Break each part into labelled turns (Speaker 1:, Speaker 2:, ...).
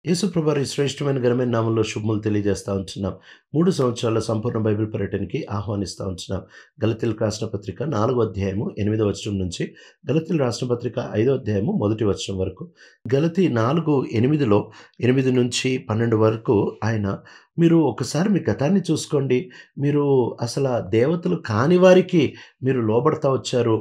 Speaker 1: యేసుప్రభువారి శ్రేష్టమైన ఘనమైన నామంలో శుభములు తెలియజేస్తా ఉంటున్నాం. 3 సంవత్సరాల సంపూర్ణ బైబిల్ పర్యటనకి ఆహ్వానిస్తా ఉంటున్నాం. గలతీయులకు రాసిన పత్రిక 4వ అధ్యాయము 8వ వచనం నుంచి గలతీయులకు రాసిన పత్రిక 5వ అధ్యాయము 1వ వచనం వరకు. గలతీ 4:8లో 8 నుంచి 12 వరకు మీరు ఒకసారి మీ గతాన్ని చూసుకోండి. మీరు అసల దేవతలు కాని వారికి మీరు లోబడతా వచ్చారు.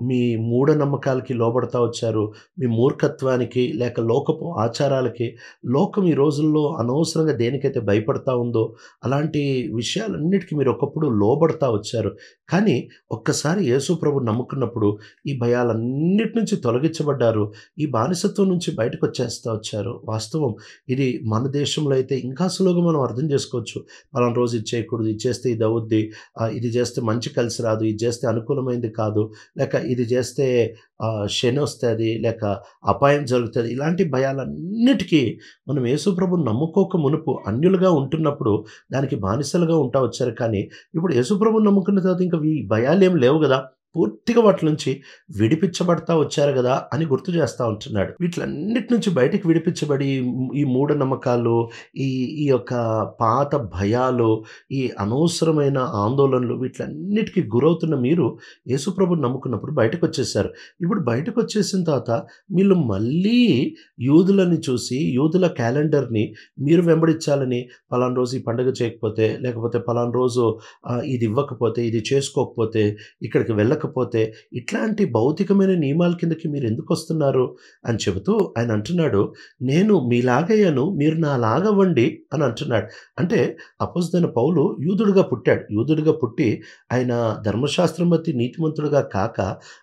Speaker 1: మీ మూఢనమ్మకాలకి లోబడతా వచ్చారు. మీ మూర్ఖత్వానికి లేక లోకపు ఆచారాలకి, లోకం ఈ రోజుల్లో అనవసరంగా దేనికైతే భయపడతా ఉందో అలాంటి విషయాలన్నిటికీ మీరు ఒకప్పుడు లోబడతా వచ్చారు. కానీ ఒక్కసారి యేసు ప్రభువుని నమ్ముకున్నప్పుడు ఈ భయాలన్నిటి నుంచి తొలగించబడ్డారు. ఈ బానిసత్వం నుంచి బయటకొచ్చేస్తా వచ్చారు. వాస్తవం ఇది మన దేశంలో అయితే ఇంకా సులువుగా మనం అర్థం చేసుకోవచ్చు. పలానా రోజు ఇది చేయకూడదు, ఇది చేస్తే ఇది అవుద్ది, ఇది చేస్తే మంచి కలిసి రాదు, ఇది చేస్తే అనుకూలమైంది కాదు, లేక ఇది చేస్తే శని వస్తుంది, లేక అపాయం జరుగుతుంది. ఇలాంటి భయాలన్నిటికీ మనం యేసు ప్రభువుని నమ్ముకోక మునుపు అన్యులుగా ఉంటున్నప్పుడు దానికి బానిసలుగా ఉంటా వచ్చారు. కానీ ఇప్పుడు యేసు ప్రభువుని నమ్ముకున్న తర్వాత ఇంకా ఈ భయాలేం లేవు కదా, పూర్తిగా వాటి నుంచి విడిపించబడతా వచ్చారు కదా అని గుర్తు చేస్తూ ఉంటున్నాడు. వీటిలన్నిటి నుంచి బయటికి విడిపించబడి ఈ మూఢనమ్మకాలు, ఈ ఈ యొక్క పాత భయాలు, ఈ అనవసరమైన ఆందోళనలు, వీటిలన్నిటికీ గురవుతున్న మీరు యేసుప్రభుని నమ్ముకున్నప్పుడు బయటకు వచ్చేసారు. ఇప్పుడు బయటకు వచ్చేసిన తర్వాత వీళ్ళు మళ్ళీ యూదులని చూసి యూదుల క్యాలెండర్ని మీరు వెంబడించాలని, పలానా రోజు ఈ పండుగ చేయకపోతే, లేకపోతే పలానా రోజు ఇది ఇవ్వకపోతే, ఇది చేసుకోకపోతే, ఇక్కడికి వెళ్ళకపోతే, ఇట్లాంటి భౌతికమైన నియమాల కిందకి మీరు ఎందుకు వస్తున్నారు అని చెబుతూ ఆయన అంటున్నాడు, నేను మీలాగయ్యాను, మీరు నాలాగవ్వండి అని అంటున్నాడు. అంటే అపోస్తలుడైన పౌలు యూదుడుగా పుట్టాడు. యూదుడుగా పుట్టి ఆయన ధర్మశాస్త్రం బట్టి నీతిమంతుడుగా కాక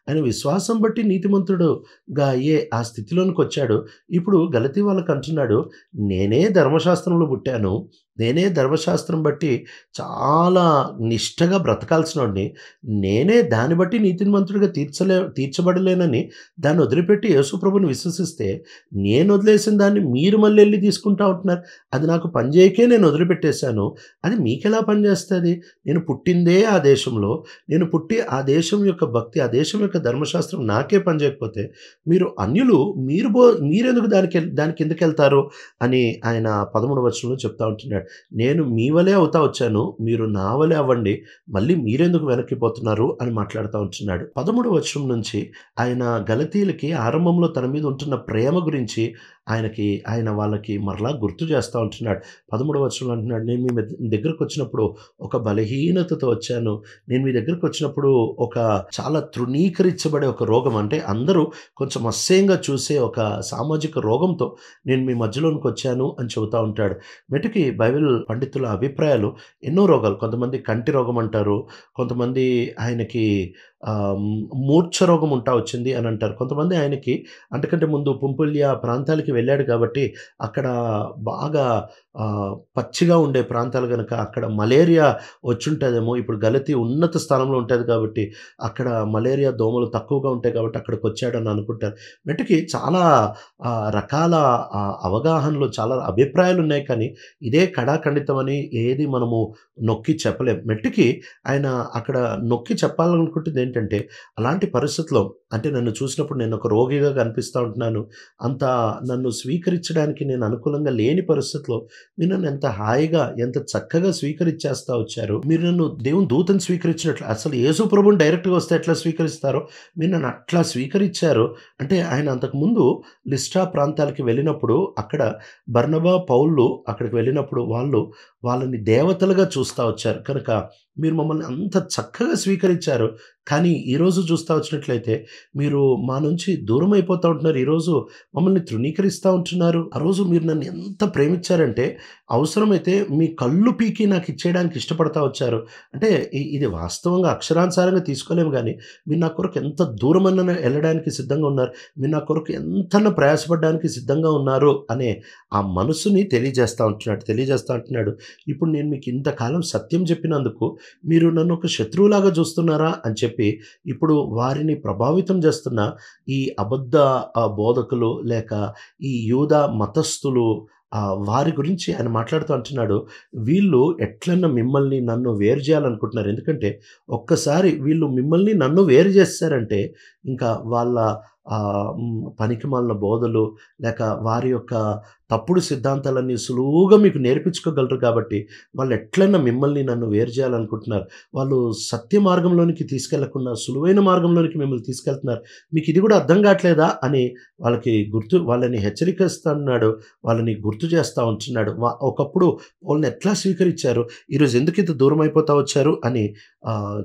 Speaker 1: ఆయన విశ్వాసం బట్టి నీతిమంతుడుగా అయ్యే ఆ స్థితిలోనికి వచ్చాడు. ఇప్పుడు గలతీ వాళ్ళకి అంటున్నాడు, నేనే ధర్మశాస్త్రంలో పుట్టాను, నేనే ధర్మశాస్త్రం బట్టి చాలా నిష్టగా బ్రతకాల్సిన వాడిని, నేనే దాన్ని బట్టి నీతిమంతుడిగా తీర్చబడలేనని దాన్ని వదిలిపెట్టి యేసుప్రభుని విశ్వసిస్తే, నేను వదిలేసిన దాన్ని మీరు మళ్ళీ వెళ్ళి తీసుకుంటా ఉంటున్నారు. అది నాకు పనిచేయకే నేను వదిలిపెట్టేశాను, అది మీకెలా పనిచేస్తుంది? నేను పుట్టిందే ఆ దేశంలో, నేను పుట్టి ఆ దేశం యొక్క భక్తి, ఆ దేశం యొక్క ధర్మశాస్త్రం నాకే పనిచేయకపోతే మీరు అన్యులు, మీరెందుకు దానికి ఎందుకు వెళ్తారు అని ఆయన 13వ వచనంలో చెప్తా ఉంటున్నాడు. నేను మీ వలే అవుతా వచ్చాను, మీరు నా వలే అవ్వండి, మళ్ళీ మీరెందుకు వెనక్కిపోతున్నారు అని మాట్లాడుతూ ఉంటున్నాడు. 13వ వచనం నుంచి ఆయన గలతీయులకి ఆరంభంలో తన మీద ఉంటున్న ప్రేమ గురించి ఆయన వాళ్ళకి మరలా గుర్తు చేస్తూ ఉంటున్నాడు. 13వ వచనంలో అంటున్నాడు, నేను మీ దగ్గరకు వచ్చినప్పుడు ఒక బలహీనతతో వచ్చాను, నేను మీ దగ్గరకు వచ్చినప్పుడు ఒక చాలా తృణీకరించబడే ఒక రోగం, అంటే అందరూ కొంచెం అసహ్యంగా చూసే ఒక సామాజిక రోగంతో నేను మీ మధ్యలోనికి వచ్చాను అని చెబుతూ ఉంటాడు. మెటుకి బైబిల్ పండితుల అభిప్రాయాలు ఎన్నో రోగాలు, కొంతమంది కంటి రోగం అంటారు, కొంతమంది ఆయనకి మూర్ఛ రోగం ఉంటా వచ్చింది అని అంటారు, కొంతమంది ఆయనకి అంతకంటే ముందు పుంపుల్య ప్రాంతాలకి వెళ్ళాడు కాబట్టి అక్కడ బాగా పచ్చిగా ఉండే ప్రాంతాలు కనుక అక్కడ మలేరియా వచ్చుంటుందేమో. ఇప్పుడు గలతీ ఉన్నత స్థానంలో ఉంటుంది కాబట్టి అక్కడ మలేరియా దోమలు తక్కువగా ఉంటాయి కాబట్టి అక్కడికి వచ్చాడని అనుకుంటారు. మెట్టుకి చాలా రకాల అవగాహనలు, చాలా అభిప్రాయాలు ఉన్నాయి. కానీ ఇదే కడాఖండితమని ఏది మనము నొక్కి చెప్పలేం. మెట్టుకి ఆయన అక్కడ నొక్కి చెప్పాలనుకుంటుంది ఏంటంటే, అలాంటి పరిస్థితుల్లో, అంటే నన్ను చూసినప్పుడు నేను ఒక రోగిగా కనిపిస్తూ ఉంటున్నాను, అంత నన్ను స్వీకరించడానికి నేను అనుకూలంగా లేని పరిస్థితిలో మీరు నన్ను ఎంత హాయిగా, ఎంత చక్కగా స్వీకరించేస్తా వచ్చారు. మీరు నన్ను దేవుని దూతను స్వీకరించినట్లు, అసలు యేసు ప్రభువుని డైరెక్ట్గా వస్తే ఎట్లా స్వీకరిస్తారో మీరు నన్ను అట్లా స్వీకరించారు. అంటే ఆయన అంతకుముందు లిస్ట్రా ప్రాంతాలకి వెళ్ళినప్పుడు అక్కడ బర్నబా, పౌలు అక్కడికి వెళ్ళినప్పుడు వాళ్ళని దేవతలుగా చూస్తూ వచ్చారు కనుక మీరు మమ్మల్ని అంత చక్కగా స్వీకరించారు. కానీ ఈరోజు చూస్తూ వచ్చినట్లయితే మీరు మా నుంచి దూరం అయిపోతూ ఉంటున్నారు, ఈరోజు మమ్మల్ని తృణీకరిస్తూ ఉంటున్నారు. ఆ రోజు మీరు నన్ను ఎంత ప్రేమించారంటే అవసరమైతే మీ కళ్ళు పీకి నాకు ఇచ్చేయడానికి ఇష్టపడతా వచ్చారు. అంటే ఇది వాస్తవంగా అక్షరానుసారంగా తీసుకోలేము, కానీ మీరు నా కొరకు ఎంత దూరమన్నా వెళ్ళడానికి సిద్ధంగా ఉన్నారు, మీరు నా కొరకు ఎంతన్నా ప్రయాసపడడానికి సిద్ధంగా ఉన్నారు అనే ఆ మనసుని తెలియజేస్తూ ఉంటున్నాడు. ఇప్పుడు నేను మీకు ఇంతకాలం సత్యం చెప్పినందుకు మీరు నన్ను ఒక శత్రువులాగా చూస్తున్నారా అని చెప్పి ఇప్పుడు వారిని ప్రభావితం చేస్తున్న ఈ అబద్ధ బోధకులు, లేక ఈ యూదా మతస్థులు, వారి గురించి ఆయన మాట్లాడుతూ అంటున్నాడు, వీళ్ళు ఎట్లన్నా మిమ్మల్ని నన్ను వేరు చేయాలనుకుంటున్నారు. ఎందుకంటే ఒక్కసారి వీళ్ళు మిమ్మల్ని నన్ను వేరు చేస్తారంటే ఇంకా వాళ్ళ పనికిమాలిన బోధలు లేక వారి యొక్క తప్పుడు సిద్ధాంతాలన్నీ సులువుగా మీకు నేర్పించుకోగలరు కాబట్టి వాళ్ళు ఎట్లైనా మిమ్మల్ని నన్ను వేరు చేయాలనుకుంటున్నారు. వాళ్ళు సత్య మార్గంలోనికి తీసుకెళ్లకుండా సులువైన మార్గంలోనికి మిమ్మల్ని తీసుకెళ్తున్నారు. మీకు ఇది కూడా అర్థం కావట్లేదా అని వాళ్ళని హెచ్చరిస్తున్నాడు. వాళ్ళని గుర్తు చేస్తూ ఉంటున్నాడు. ఒకప్పుడు వాళ్ళని ఎట్లా స్వీకరించారు, ఈరోజు ఎందుకు ఇంత దూరం అయిపోతా వచ్చారు అని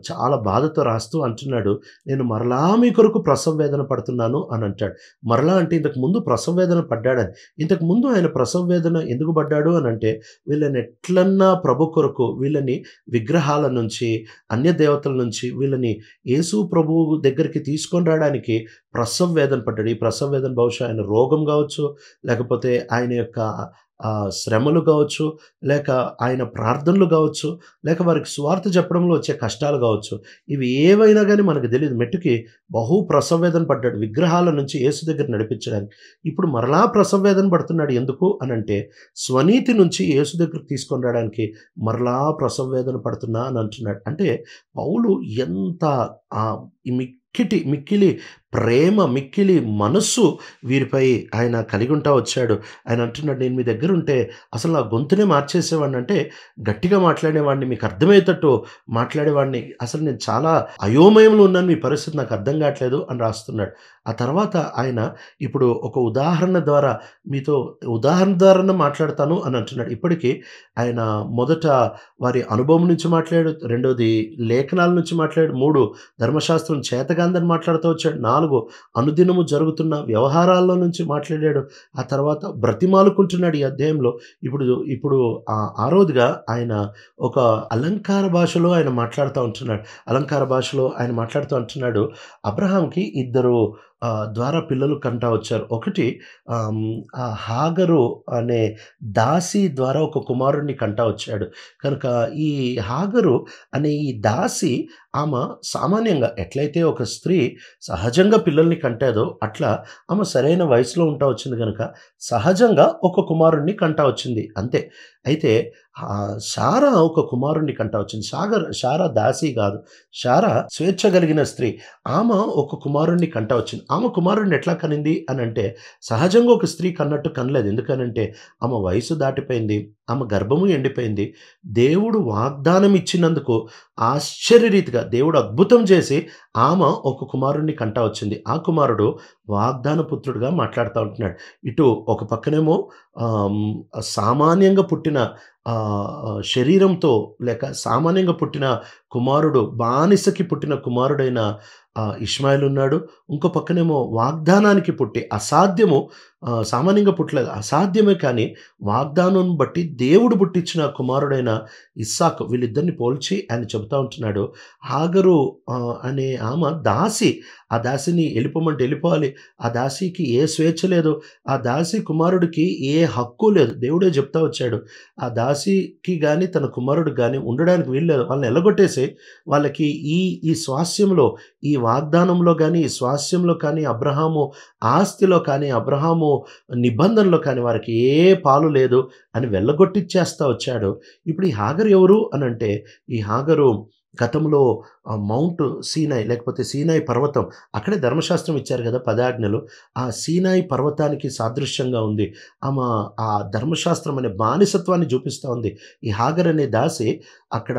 Speaker 1: చాలా బాధతో రాస్తూ అంటున్నాడు. నేను మరలా మీ కొరకు ప్రసవ వేదన పడుతున్నాను అని అంటాడు. మరలా అంటే ఇంతకు ముందు ప్రసవ వేదన పడ్డాడని. ఇంతకు ముందు ఆయన ప్రసవ వేదన ఎందుకు పడ్డాడు అని అంటే వీళ్ళని ఎట్లన్నా ప్రభు కొరకు వీళ్ళని విగ్రహాల నుంచి అన్య దేవతల నుంచి వీళ్ళని యేసు ప్రభువు దగ్గరికి తీసుకొని రావడానికి ప్రసవ వేదన పడ్డాడు. ఈ ప్రసవ వేదన బహుశా ఆయన రోగం కావచ్చు, లేకపోతే ఆయన యొక్క శ్రమలు కావచ్చు, లేక ఆయన ప్రార్థనలు కావచ్చు, లేక వారికి సువార్త చెప్పడంలో వచ్చే కష్టాలు కావచ్చు. ఇవి ఏవైనా కానీ మనకు తెలియదు. మెట్టుకి ప్రసవ వేదన పడ్డాడు విగ్రహాల నుంచి యేసు దగ్గర నడిపించడానికి. ఇప్పుడు మరలా ప్రసవ వేదన పడుతున్నాడు. ఎందుకు అనంటే స్వనీతి నుంచి యేసు దగ్గరకు తీసుకొని రావడానికి మరలా ప్రసవ వేదన పడుతున్నా అని అంటున్నాడు. అంటే పౌలు ఎంత మిక్కిలి ప్రేమ, మిక్కిలి మనస్సు వీరిపై ఆయన కలిగి ఉంటా వచ్చాడు. ఆయన అంటున్నాడు, నేను మీ దగ్గర ఉంటే అసలు నా గొంతునే మార్చేసేవాడిని, అంటే గట్టిగా మాట్లాడేవాడిని, మీకు అర్థమయ్యేటట్టు మాట్లాడేవాడిని, అసలు నేను చాలా అయోమయంలో ఉన్నాను, మీ పరిస్థితి నాకు అర్థం కావట్లేదు అని రాస్తున్నాడు. ఆ తర్వాత ఆయన ఇప్పుడు ఒక ఉదాహరణ ద్వారా మీతో మాట్లాడతాను అని అంటున్నాడు. ఇప్పటికీ ఆయన మొదట వారి అనుభవం నుంచి మాట్లాడు, రెండోది లేఖనాల నుంచి మాట్లాడు, 3 ధర్మశాస్త్రం చేతగాందని మాట్లాడుతూ వచ్చాడు, 4 అనుదినము జరుగుతున్న వ్యవహారాల్లో నుంచి మాట్లాడాడు. ఆ తర్వాత బ్రతిమాలుకుంటున్నాడు ఈ అధ్యాయంలో. ఇప్పుడు 6వదిగా ఆయన ఒక అలంకార భాషలో ఆయన మాట్లాడుతూ ఉంటున్నాడు. అలంకార భాషలో ఆయన మాట్లాడుతూ అంటున్నాడు, అబ్రహాంకి 2 ద్వారా పిల్లలు కంటా వచ్చారు. ఒకటి హాగరు అనే దాసి ద్వారా ఒక కుమారుడిని కంటా వచ్చాడు. కనుక ఈ హాగరు అనే ఈ దాసి ఆమె సామాన్యంగా ఎట్లయితే ఒక స్త్రీ సహజంగా పిల్లల్ని కంటాదో అట్లా ఆమె సరైన వయసులో ఉంటా వచ్చింది కనుక సహజంగా ఒక కుమారుడిని కంటా వచ్చింది అంతే. అయితే శారా ఒక కుమారుణ్ణి కంటా వచ్చింది. శారా దాసి కాదు, శారా స్వేచ్ఛ కలిగిన స్త్రీ. ఆమె ఒక కుమారుణ్ణి కంటా వచ్చింది. ఆమె కుమారుడిని ఎట్లా కనింది అని అంటే సహజంగా ఒక స్త్రీ కన్నట్టు కనలేదు. ఎందుకనంటే ఆమె వయసు దాటిపోయింది, ఆమె గర్భము ఎండిపోయింది. దేవుడు వాగ్దానం ఇచ్చినందుకు ఆశ్చర్యరీతిగా దేవుడు అద్భుతం చేసి ఆమె ఒక కుమారుణ్ణి కంటా వచ్చింది. ఆ కుమారుడు వాగ్దాన పుత్రుడుగా మాట్లాడుతూ ఉంటున్నాడు. ఇటు ఒక పక్కనేమో సామాన్యంగా పుట్టిన శరీరంతో లేక సామాన్యంగా పుట్టిన కుమారుడు, బానిసకి పుట్టిన కుమారుడైన ఇష్మాయిల్ ఉన్నాడు. ఇంకో పక్కనేమో వాగ్దానానికి పుట్టి అసాధ్యము, సామాన్యంగా పుట్టలేదు, అసాధ్యమే కానీ వాగ్దానం బట్టి దేవుడు పుట్టించిన కుమారుడైన ఇస్సాకు. వీళ్ళిద్దరిని పోల్చి ఆయన చెబుతూ ఉంటున్నాడు, హాగరు అనే ఆమె దాసి, ఆ దాసిని వెళ్ళిపోమంటే వెళ్ళిపోవాలి, ఆ దాసికి ఏ స్వేచ్ఛ లేదు, ఆ దాసి కుమారుడికి ఏ హక్కు లేదు. దేవుడే చెప్తా వచ్చాడు, ఆ దాసికి కానీ తన కుమారుడికి కానీ ఉండడానికి వీల్లేదు. వాళ్ళని ఎల్లగొట్టేసి వాళ్ళకి ఈ స్వాస్యంలో, ఈ వాగ్దానంలో కానీ ఈ స్వాస్యంలో కానీ అబ్రహాము ఆస్తిలో కానీ అబ్రహాము నిబంధనలో కానీ వారికి ఏ పాలు లేదు అని వెళ్ళగొట్టిచ్చేస్తా వచ్చాడు. ఇప్పుడు ఈ హాగరు ఎవరు అని అంటే ఈ హాగరు గతంలో మౌంట్ సీనాయి లేకపోతే సీనాయి పర్వతం, అక్కడే ధర్మశాస్త్రం ఇచ్చారు కదా 10 ఆజ్ఞలు, ఆ సీనాయి పర్వతానికి సాదృశ్యంగా ఉంది. ఆమె ఆ ధర్మశాస్త్రం అనే బానిసత్వాన్ని చూపిస్తూ ఉంది. ఈ హాగర్ అనే దాసి అక్కడ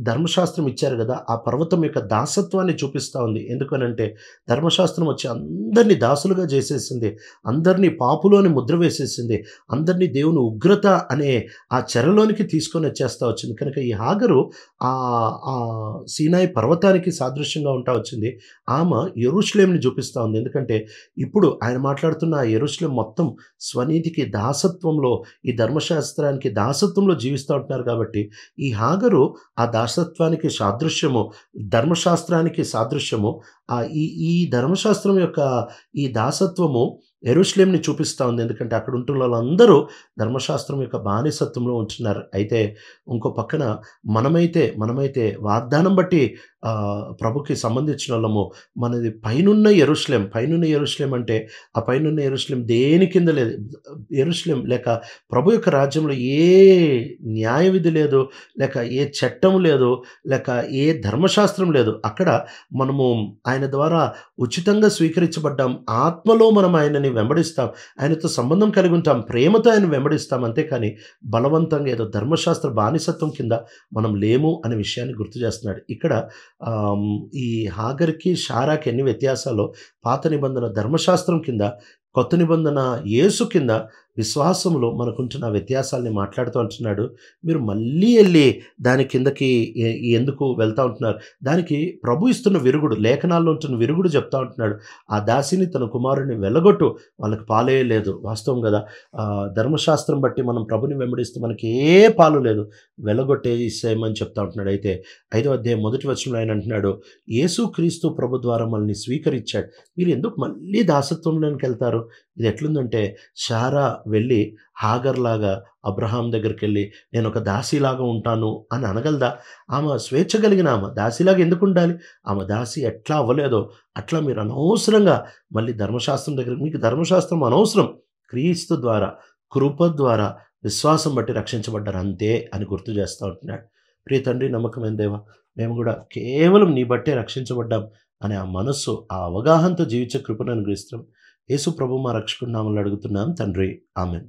Speaker 1: ధర్మశాస్త్రం ఇచ్చారు కదా, ఆ పర్వతం యొక్క దాసత్వాన్ని చూపిస్తూ ఉంది. ఎందుకనంటే ధర్మశాస్త్రం వచ్చి అందరినీ దాసులుగా చేసేసింది, అందరినీ పాపులోని ముద్ర వేసేసింది, అందరినీ దేవుని ఉగ్రత అనే ఆ చెరలోనికి తీసుకొని వచ్చేస్తూ వచ్చింది. కనుక ఈ హాగరు ఆ సీనాయి పర్వతానికి సాదృశ్యంగా ఉంటా వచ్చింది. ఆమె యెరూషలేంని చూపిస్తూ ఉంది. ఎందుకంటే ఇప్పుడు ఆయన మాట్లాడుతున్న ఆ యెరూషలేం మొత్తం స్వనీతికి దాసత్వంలో, ఈ ధర్మశాస్త్రానికి దాసత్వంలో జీవిస్తూ ఉంటున్నారు. కాబట్టి ఈ హాగరు ఆ దాసత్వానికి సాదృశ్యము, ధర్మశాస్త్రానికి సాదృశ్యము. ఈ ధర్మశాస్త్రం యొక్క ఈ దాసత్వము యెరూషలేంని చూపిస్తూ ఉంది. ఎందుకంటే అక్కడ ఉంటున్న వాళ్ళందరూ ధర్మశాస్త్రం యొక్క బానిసత్వంలో ఉంటున్నారు. అయితే ఇంకో పక్కన మనమైతే వాగ్దానం బట్టి ప్రభుకి సంబంధించినోళ్ళము. మనది పైనున్న యెరూషలేం అంటే, ఆ పైనున్న యెరూషలేం దేని కింద లేదు. యెరూషలేం లేక ప్రభు యొక్క రాజ్యంలో ఏ న్యాయ విధి లేదు, లేక ఏ చట్టం లేదు, లేక ఏ ధర్మశాస్త్రం లేదు. అక్కడ మనము ఆయన ద్వారా ఉచితంగా స్వీకరించబడ్డాం. ఆత్మలో మనం ఆయనని వెంబడిస్తాం. ఆయనతో సంబంధం కలిగి ఉంటాం. ప్రేమతో ఆయనను వెంబడిస్తాం. అంతేకాని బలవంతంగా ఏదో ధర్మశాస్త్ర బానిసత్వం కింద మనం లేము అనే విషయాన్ని గుర్తు చేస్తున్నాడు. ఇక్కడ ఈ హాగర్‌కి, షారాకి ఎన్ని వ్యత్యాసాలో పాత నిబంధన ధర్మశాస్త్రం కింద, కొత్త నిబంధన యేసు కింద విశ్వాసంలో మనకుంటున్న వ్యత్యాసాల్ని మాట్లాడుతూ అంటున్నాడు. మీరు మళ్ళీ ఎళ్లి దాని కిందకి ఎందుకు వెళ్తా ఉంటున్నారు? దానికి ప్రభు ఇస్తున్న విరుగుడు, లేఖనాల్లో ఉంటున్న విరుగుడు చెప్తా ఉంటున్నాడు. ఆ దాసిని తన కుమారుడిని వెళ్ళగొట్టు, వాళ్ళకి పాలే లేదు. వాస్తవం గదా! ధర్మశాస్త్రం బట్టి మనం ప్రభుని వెంబడిస్తే మనకి ఏ పాలు లేదు. వెళ్ళగొట్టేసేయమని చెప్తా ఉంటున్నాడు. అయితే 5వ అధ్యాయం మొదటి వచనంలో ఆయన అంటున్నాడు, యేసుక్రీస్తు ప్రభు ద్వారా మనల్ని స్వీకరించాడు. మీరు ఎందుకు మళ్ళీ దాసత్వంలోనికి వెళ్తారు? ఇది ఎట్లుందంటే, శారా వెళ్ళి హాగర్‌లాగా అబ్రహాం దగ్గరికెళ్ళి నేను ఒక దాసిలాగా ఉంటాను అని అనగలదా? ఆమె స్వేచ్ఛ కలిగిన ఆమె. దాసిలాగా ఎందుకుండాలి? ఆమె దాసి ఎట్లా అవ్వలేదో అట్లా మీరు అనవసరంగా మళ్ళీ ధర్మశాస్త్రం దగ్గర, మీకు ధర్మశాస్త్రం అనవసరం. క్రీస్తు ద్వారా, కృప ద్వారా, విశ్వాసం బట్టి రక్షించబడ్డారు అంతే అని గుర్తు చేస్తా ఉంటున్నాడు. ప్రియ తండ్రి, నమ్మకమైన దేవా, మేము కూడా కేవలం నీ బట్టే రక్షించబడ్డాం అనే ఆ మనస్సు, ఆ అవగాహనతో జీవించే కృపను అనుగ్రహిస్తున్నాం. యేసు ప్రభు మా రక్షకుడి నామములో అడుగుతున్నాం తండ్రి. ఆమేన్.